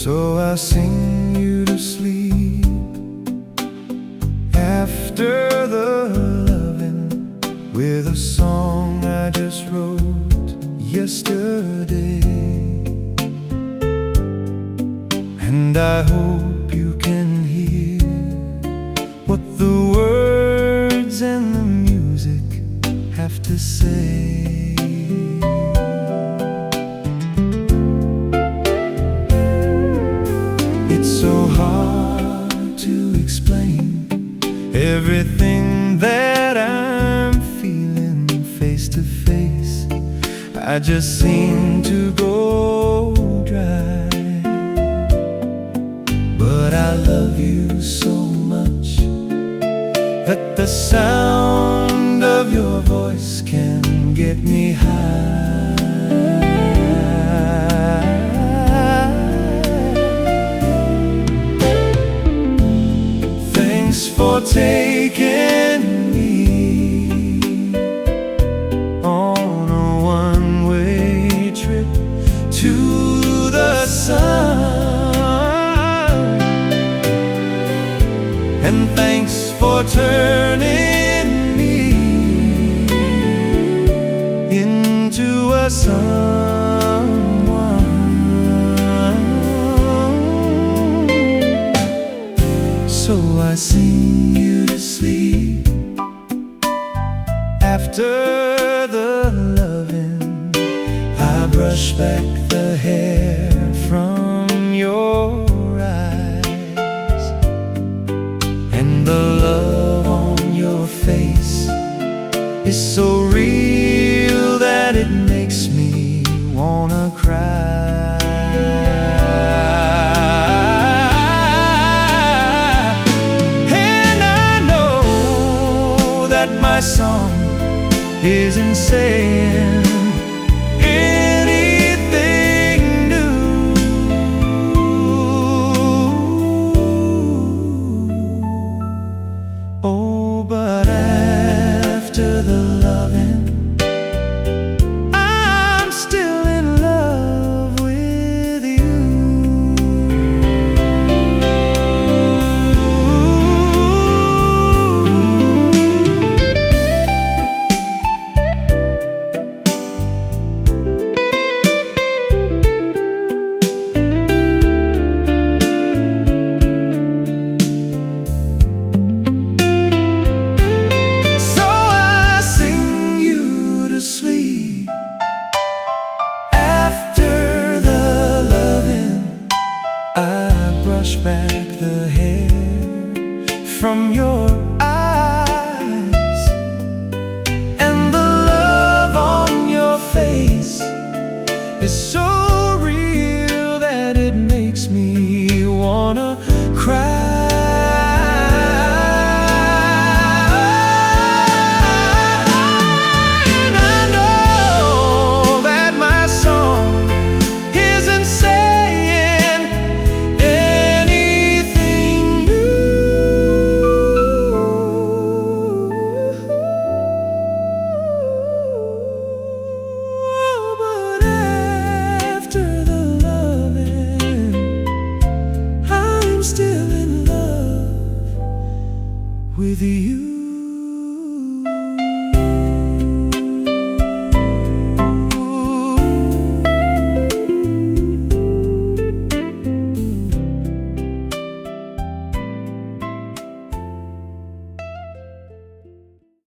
So I sing you to sleep after the loving with a song I just wrote yesterday. And I hope you can hear what the words and the music have to say. It's so hard to explain everything that I'm feeling face to face. I just seem to go dry. But I love you so much that the sound of your voice can get me high. Thanks for taking me on a one-way trip to the sun. And thanks for turning me into a someone. So I sing you to sleep after the loving. I brush back the hair from your eyes, and the love on your face is so real that it makes me wanna cry. And I know that my song isn't saying anything new. Oh, but after the loving, I'm still in love with you. So I sing you to sleep after the loving. I brush back the hair from your eyes, and the love on your face is so real that it makes me wanna cry. And I know that my song isn't saying anything new. But after the loving, I'm still in love with you.